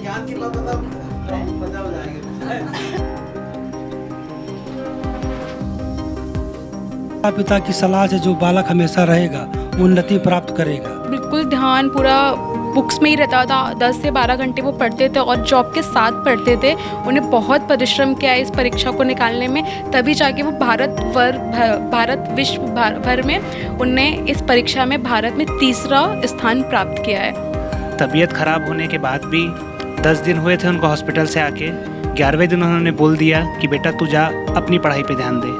ज्ञान की बात बता मजा हो जाएगा। माता पिता की सलाह से जो बालक हमेशा रहेगा उन्नति प्राप्त करेगा। बिल्कुल ध्यान पूरा बुक्स में ही रहता था। 10 से 12 घंटे वो पढ़ते थे और जॉब के साथ पढ़ते थे। उन्हें बहुत परिश्रम किया इस परीक्षा को निकालने में, तभी जाके वो भारत विश्व भर में उनने इस परीक्षा में भारत में 3रा स्थान प्राप्त किया है। तबीयत खराब होने के बाद भी 10 दिन हुए थे उनको हॉस्पिटल से आके। 11वें दिन उन्होंने बोल दिया कि बेटा तू जा अपनी पढ़ाई पे ध्यान दे।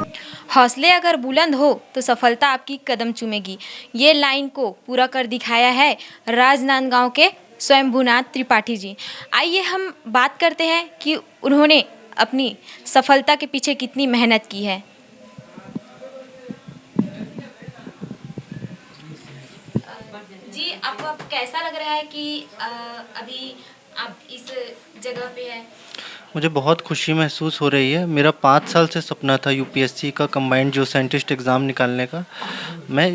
हौसले अगर बुलंद हो तो सफलता आपकी कदम चूमेगी। ये लाइन को पूरा कर दिखाया है राजनांदगांव के स्वयंभूनाथ त्रिपाठी जी। आइए हम बात करते हैं कि उन्होंने अपनी सफलता के पीछे कितनी मेहनत की है। जी आपको अब कैसा लग रहा है कि अभी आप इस जगह पे हैं? मुझे बहुत खुशी महसूस हो रही है। मेरा 5 साल से सपना था यूपीएससी का कंबाइंड जो साइंटिस्ट एग्ज़ाम निकालने का। मैं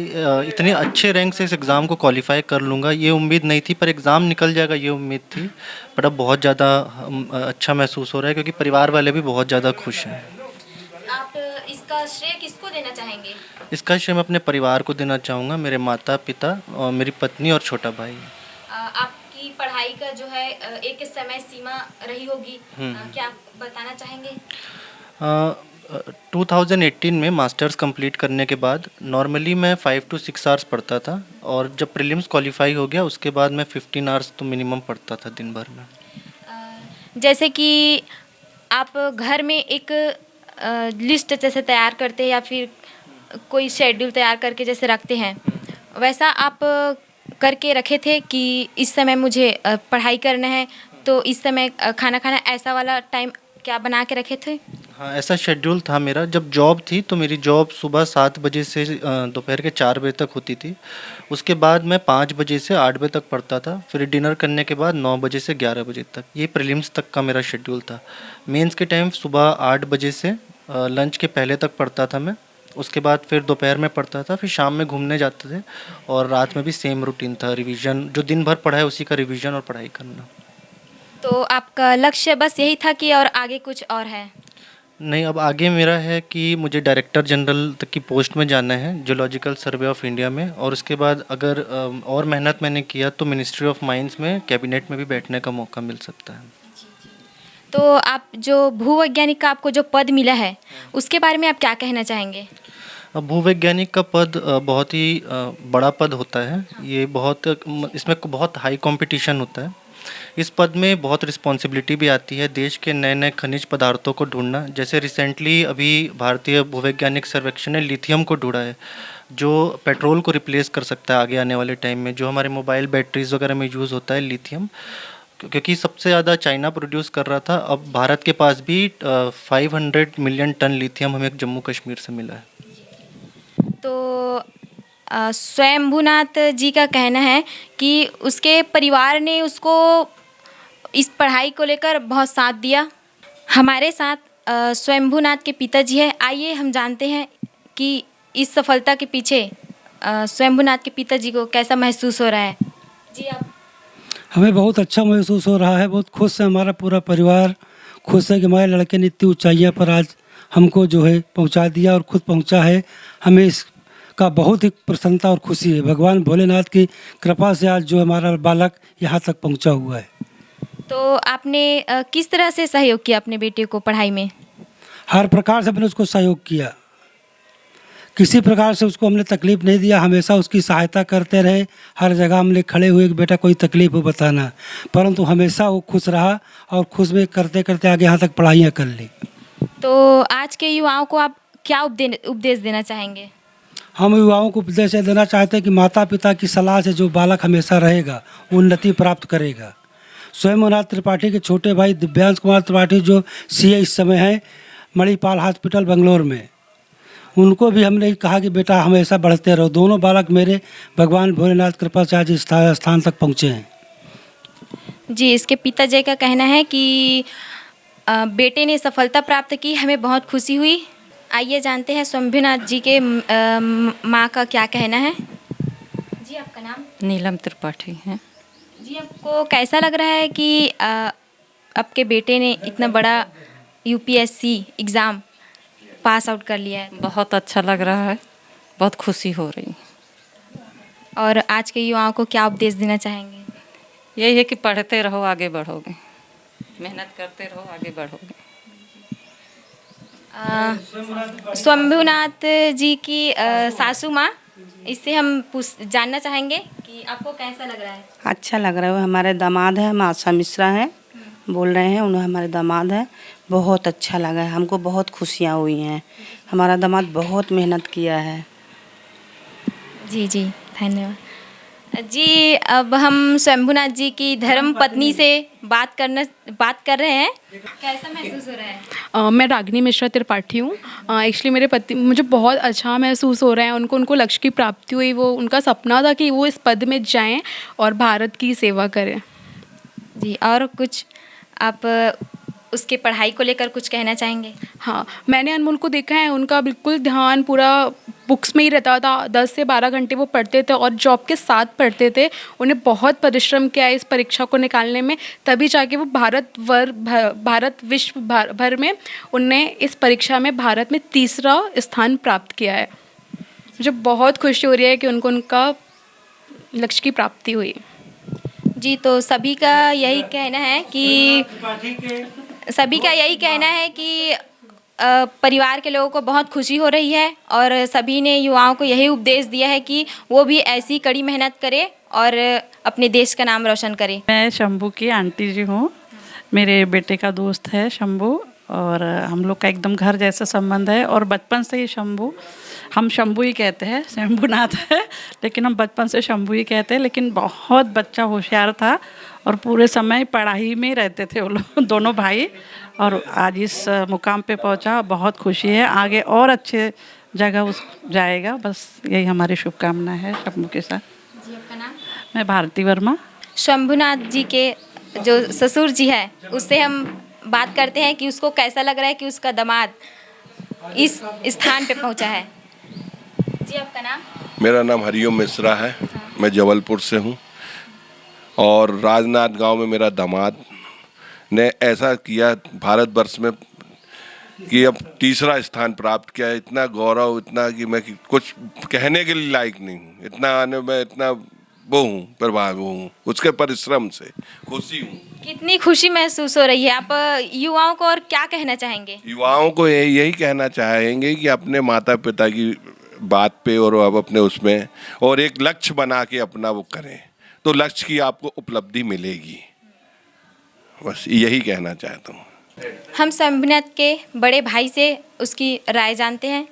इतने अच्छे रैंक से इस एग्ज़ाम को क्वालिफाई कर लूँगा ये उम्मीद नहीं थी, पर एग्ज़ाम निकल जाएगा ये उम्मीद थी। पर अब बहुत ज़्यादा अच्छा महसूस हो रहा है क्योंकि परिवार वाले भी बहुत ज़्यादा खुश हैं। आप इसका श्रेय किसको देना चाहेंगे? इसका श्रेय मैं अपने परिवार को देना चाहूँगा, मेरे माता पिता और मेरी पत्नी और छोटा भाई। आपकी पढ़ाई का जो है एक समय सीमा रही होगी, क्या आप बताना चाहेंगे? 2018 में मास्टर्स कंप्लीट करने के बाद नॉर्मली मैं 5 to 6 आवर्स पढ़ता था, और जब प्रीलिम्स क्वालिफाई हो गया उसके बाद मैं 15 आवर्स तो मिनिमम पढ़ता था दिन भर में। जैसे कि आप घर में एक लिस्ट जैसे तैयार करते हैं या फिर कोई शेड्यूल तैयार करके जैसे रखते हैं, वैसा आप करके रखे थे कि इस समय मुझे पढ़ाई करना है तो इस समय खाना खाना, ऐसा वाला टाइम क्या बना के रखे थे? हाँ, ऐसा शेड्यूल था मेरा। जब जॉब थी तो मेरी जॉब सुबह 7 बजे से दोपहर के 4 बजे तक होती थी। उसके बाद मैं 5 बजे से 8 बजे तक पढ़ता था। फिर डिनर करने के बाद 9 बजे से 11 बजे तक, ये प्रीलिम्स तक का मेरा शेड्यूल था। मेंस के टाइम सुबह 8 बजे से लंच के पहले तक पढ़ता था मैं। उसके बाद फिर दोपहर में पढ़ता था, फिर शाम में घूमने जाते थे, और रात में भी सेम रूटीन था, रिवीजन जो दिन भर पढ़ा है उसी का रिवीजन और पढ़ाई करना। तो आपका लक्ष्य बस यही था कि और आगे कुछ और है? नहीं, अब आगे मेरा है कि मुझे डायरेक्टर जनरल तक की पोस्ट में जाना है जियोलॉजिकल सर्वे ऑफ इंडिया में, और उसके बाद अगर और मेहनत मैंने किया तो मिनिस्ट्री ऑफ माइंस में कैबिनेट में भी बैठने का मौका मिल सकता है। तो आप जो भूवैज्ञानिक का आपको जो पद मिला है उसके बारे में आप क्या कहना चाहेंगे? भूवैज्ञानिक का पद बहुत ही बड़ा पद होता है। ये इसमें बहुत हाई कंपटीशन होता है। इस पद में बहुत रिस्पॉन्सिबिलिटी भी आती है, देश के नए नए खनिज पदार्थों को ढूंढना। जैसे रिसेंटली अभी भारतीय भूवैज्ञानिक सर्वेक्षण ने लिथियम को ढूंढा है, जो पेट्रोल को रिप्लेस कर सकता है आगे आने वाले टाइम में, जो हमारे मोबाइल बैटरीज वगैरह में यूज़ होता है लिथियम, क्योंकि सबसे ज़्यादा चाइना प्रोड्यूस कर रहा था। अब भारत के पास भी 500 मिलियन टन लिथियम हमें जम्मू कश्मीर से मिला है। तो स्वयंभूनाथ जी का कहना है कि उसके परिवार ने उसको इस पढ़ाई को लेकर बहुत साथ दिया। हमारे साथ स्वयंभूनाथ के पिताजी है। आइए हम जानते हैं कि इस सफलता के पीछे स्वयंभूनाथ के पिताजी को कैसा महसूस हो रहा है। जी आप? हमें बहुत अच्छा महसूस हो रहा है, बहुत खुश है, हमारा पूरा परिवार खुश है कि हमारे लड़के ने इतनी ऊंचाइयों पर आज हमको जो है पहुंचा दिया और खुद पहुंचा है। हमें इसका बहुत ही प्रसन्नता और खुशी है। भगवान भोलेनाथ की कृपा से आज जो हमारा बालक यहाँ तक पहुंचा हुआ है। तो आपने किस तरह से सहयोग किया अपने बेटे को पढ़ाई में? हर प्रकार से हमने उसको सहयोग किया, किसी प्रकार से उसको हमने तकलीफ़ नहीं दिया, हमेशा उसकी सहायता करते रहे। हर जगह हमने खड़े हुए कि बेटा कोई तकलीफ़ हो बताना, परंतु हमेशा वो खुश रहा और खुश में करते करते आगे यहाँ तक पढ़ाइयाँ कर ली। तो आज के युवाओं को आप क्या उपदेश देना चाहेंगे? हम युवाओं को उपदेश देना चाहते हैं कि माता पिता की सलाह से जो बालक हमेशा रहेगा उन्नति प्राप्त करेगा। स्वयंभूनाथ त्रिपाठी के छोटे भाई दिव्यांश कुमार त्रिपाठी जो सीए इस समय हैं मणिपाल हॉस्पिटल बेंगलोर में, उनको भी हमने कहा कि बेटा हमेशा बढ़ते रहो। दोनों बालक मेरे भगवान भोलेनाथ कृपा से आज इस स्थान तक पहुँचे हैं। जी, इसके पिताजी का कहना है कि बेटे ने सफलता प्राप्त की, हमें बहुत खुशी हुई। आइए जानते हैं शंभुनाथ जी के माँ का क्या कहना है। जी आपका नाम? नीलम त्रिपाठी हैं। जी आपको कैसा लग रहा है कि आपके बेटे ने इतना बड़ा यूपीएससी एग्ज़ाम पास आउट कर लिया है? बहुत अच्छा लग रहा है, बहुत खुशी हो रही है। और आज के युवाओं को क्या उपदेश देना चाहेंगे? यही है कि पढ़ते रहो, आगे बढ़ोगे, मेहनत करते रहो, आगे बढ़ोगे। शंभुनाथ जी की सासू माँ, इससे हम जानना चाहेंगे कि आपको कैसा लग रहा है? अच्छा लग रहा है। वो हमारे दामाद है, माशा मिश्रा हैं, बोल रहे हैं, उन्हें हमारे दामाद है। बहुत अच्छा लगा है, हमको बहुत खुशियाँ हुई हैं। हमारा दामाद बहुत मेहनत किया है। जी जी धन्यवाद जी। अब हम शंभुनाथ जी की धर्म पत्नी से बात कर रहे हैं। कैसा महसूस हो रहा है? मैं रागिनी मिश्रा त्रिपाठी हूँ। एक्चुअली मेरे पति, मुझे बहुत अच्छा महसूस हो रहा है। उनको लक्ष्य की प्राप्ति हुई। वो उनका सपना था कि वो इस पद में जाएं और भारत की सेवा करें। जी, और कुछ आप उसके पढ़ाई को लेकर कुछ कहना चाहेंगे? हाँ, मैंने अनमोल को देखा है, उनका बिल्कुल ध्यान पूरा बुक्स में ही रहता था। 10 से 12 घंटे वो पढ़ते थे और जॉब के साथ पढ़ते थे। उन्हें बहुत परिश्रम किया इस परीक्षा को निकालने में, तभी जाके वो भारत विश्व भर में उनने इस परीक्षा में भारत में 3रा स्थान प्राप्त किया है। मुझे बहुत खुशी हो रही है कि उनको उनका लक्ष्य की प्राप्ति हुई। जी, तो सभी का यही कहना है कि परिवार के लोगों को बहुत खुशी हो रही है और सभी ने युवाओं को यही उपदेश दिया है कि वो भी ऐसी कड़ी मेहनत करें और अपने देश का नाम रोशन करें। मैं शंभू की आंटी जी हूँ। मेरे बेटे का दोस्त है शंभू और हम लोग का एकदम घर जैसा संबंध है। और बचपन से ही हम शंभू ही कहते हैं, शंभुनाथ है लेकिन हम बचपन से शंभू ही कहते हैं। लेकिन बहुत बच्चा होशियार था और पूरे समय पढ़ाई में रहते थे वो लोग दोनों भाई। और आज इस मुकाम पे पहुंचा, बहुत खुशी है। आगे और अच्छे जगह जाएगा, बस यही हमारी शुभकामना है शंभू के साथ। जी, आपका नाम? मैं भारती वर्मा। शंभुनाथ जी के जो ससुर जी है उससे हम बात करते हैं कि उसको कैसा लग रहा है कि उसका दामाद इस स्थान पे पहुंचा है। जी, आपका नाम? मेरा नाम हरिओम मिश्रा है। मैं जबलपुर से हूँ और राजनाथ गांव में मेरा दामाद ने ऐसा किया भारतवर्ष में कि अब 3रा स्थान प्राप्त किया है। इतना गौरव, इतना कि मैं कुछ कहने के लिए लायक नहीं हूँ। इतना आने में इतना वो हूँ, प्रभाव हूँ उसके परिश्रम से, खुशी हूँ। कितनी खुशी महसूस हो रही है? आप युवाओं को और क्या कहना चाहेंगे? युवाओं को यही कहना चाहेंगे कि अपने माता पिता की बात पे और अब अपने उसमें और एक लक्ष्य बना के अपना वो करें तो लक्ष्य की आपको उपलब्धि मिलेगी। बस यही कहना चाहता हूँ। हम शंभुनाथ के बड़े भाई से उसकी राय जानते हैं।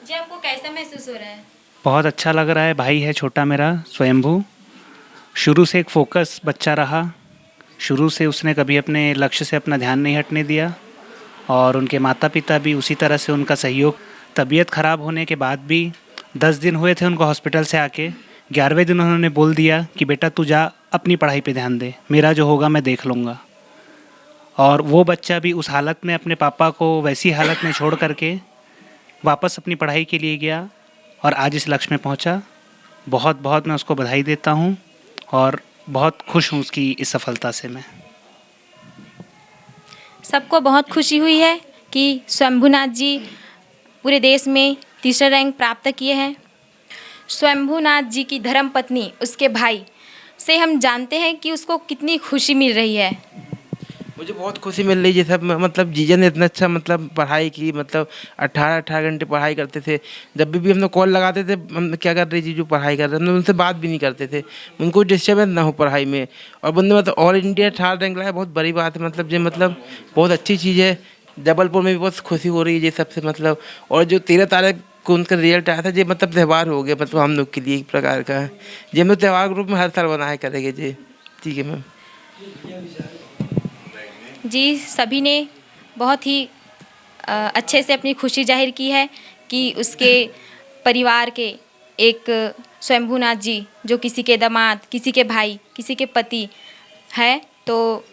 जी, आपको कैसा महसूस हो रहा है? बहुत अच्छा लग रहा है। भाई है छोटा मेरा स्वयंभू, शुरू से एक फोकस बच्चा रहा। शुरू से उसने कभी अपने लक्ष्य से अपना ध्यान नहीं हटने दिया और उनके माता पिता भी उसी तरह से उनका सहयोग। तबीयत ख़राब होने के बाद भी 10 दिन हुए थे उनको हॉस्पिटल से आके, 11वें दिन उन्होंने बोल दिया कि बेटा तू जा, अपनी पढ़ाई पे ध्यान दे, मेरा जो होगा मैं देख लूँगा। और वो बच्चा भी उस हालत में अपने पापा को वैसी हालत में छोड़ करके वापस अपनी पढ़ाई के लिए गया और आज इस लक्ष्य में पहुंचा। बहुत बहुत मैं उसको बधाई देता हूं और बहुत खुश हूं उसकी इस सफलता से। मैं सबको बहुत खुशी हुई है कि शंभुनाथ जी पूरे देश में 3रा रैंक प्राप्त किए हैं। शंभुनाथ जी की धर्मपत्नी, उसके भाई से हम जानते हैं कि उसको कितनी खुशी मिल रही है। मुझे बहुत खुशी मिल रही है। सब मतलब जीजा ने इतना अच्छा मतलब पढ़ाई की, मतलब 18 घंटे पढ़ाई करते थे। जब भी हम लोग कॉल लगाते थे, हम क्या कर रही जीजू पढ़ाई कर रहे, हम लोग उनसे बात भी नहीं करते थे, उनको डिस्टर्बेंस ना हो पढ़ाई में। और बंदे मतलब ऑल इंडिया 18 रैंक लाया, बहुत बड़ी बात है। मतलब ये मतलब बहुत अच्छी चीज़ है। जबलपुर में भी बहुत खुशी हो रही है ये सबसे मतलब। और जो 13 तारीख को उनका रिजल्ट आया था, ये मतलब त्यौहार हो गया मतलब हम लोग के लिए एक प्रकार का है। ये हम लोग त्यौहार के रूप में हर साल बनाया करेंगे जी। ठीक है मैम जी, सभी ने बहुत ही अच्छे से अपनी खुशी जाहिर की है कि उसके परिवार के एक शंभुनाथ जी, जो किसी के दामाद, किसी के भाई, किसी के पति है, तो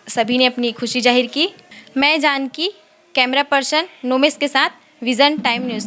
सभी ने अपनी खुशी जाहिर की। मैं जानकी, कैमरा पर्सन नोमेश के साथ विज़न टाइम न्यूज़।